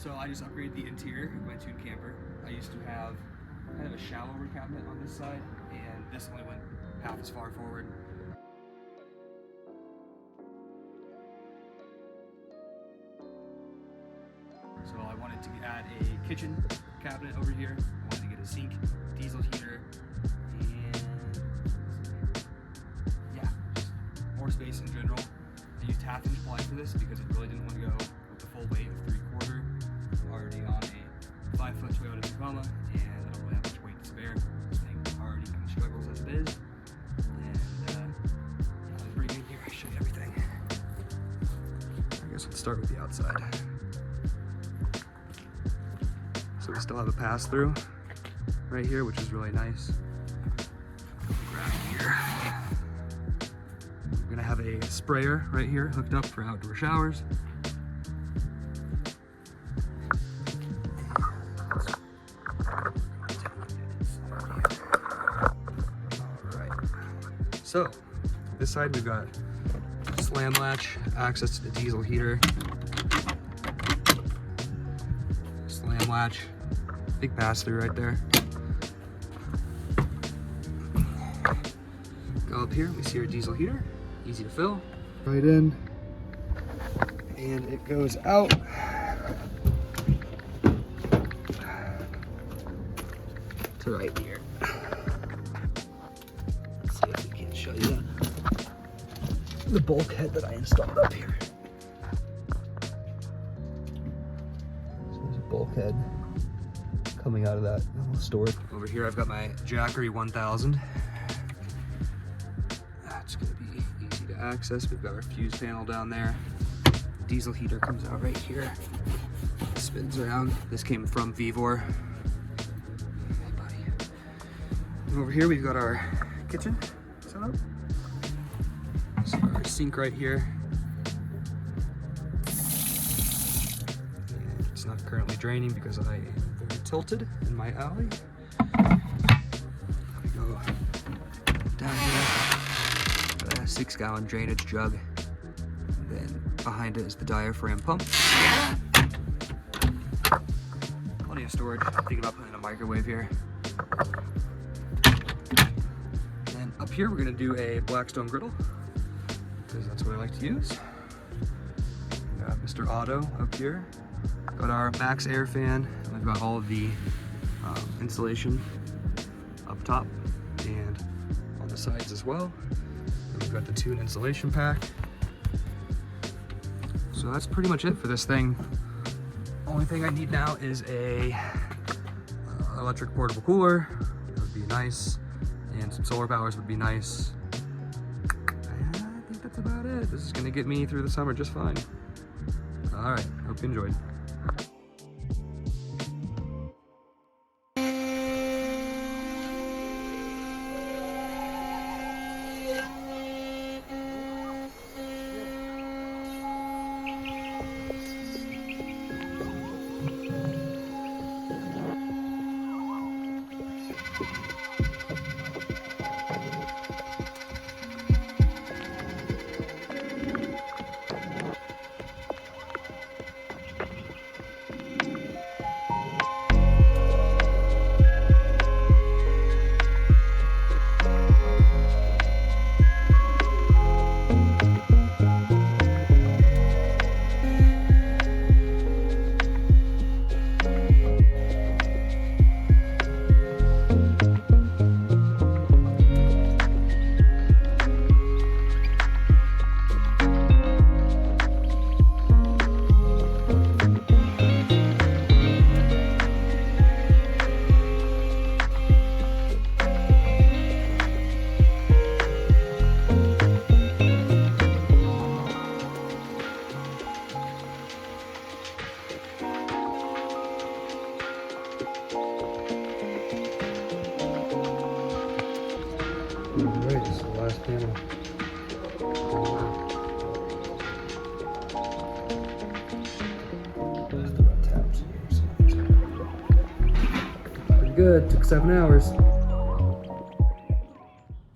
So I just upgraded the interior of my tuned camper. I used to have kind of a shallower cabinet on this side, and this only went half as far forward. So I wanted to add a kitchen cabinet over here. I wanted to get a sink, diesel heater, and yeah, just more space in general. I used 1/2-inch ply for this because I really didn't want to go with the full weight of 3/4. I'm already on a 5-foot Toyota Tacoma, and I don't really have much weight to spare. This thing already kind of struggles as it is. And I'll bring it in here, I'll show you everything. I guess let's start with the outside. So we still have a pass-through right here, which is really nice. Grab here. We're gonna have a sprayer right here hooked up for outdoor showers. Alright. So, this side we've got slam latch, access to the diesel heater. Slam latch. Big pass through right there. Go up here, we see our diesel heater, easy to fill. Right in, and it goes out. To right here. Let's see if we can show you the bulkhead that I installed up here. So there's a bulkhead coming out of that little storage. Over here I've got my Jackery 1000. That's gonna be easy to access. We've got our fuse panel down there. Diesel heater comes out right here. Spins around. This came from Vivor. Hey buddy. And over here we've got our kitchen set up. So our sink right here. And it's not currently draining because I am very tilted in my alley. We go down here, got a 6-gallon drainage jug, and then behind it is the diaphragm pump. Plenty of storage. Thinking about putting a microwave here. And up here we're gonna do a Blackstone griddle, because that's what I like to use. Got Mr. Otto up here. Got our max air fan, and we've got all of the insulation up top and on the sides as well. And we've got the tune insulation pack. So that's pretty much it for this thing. Only thing I need now is a electric portable cooler. It would be nice, and some solar powers would be nice. And I think that's about it. This is gonna get me through the summer just fine. All right, hope you enjoyed. Alright, this is the last panel. Pretty good, took 7 hours.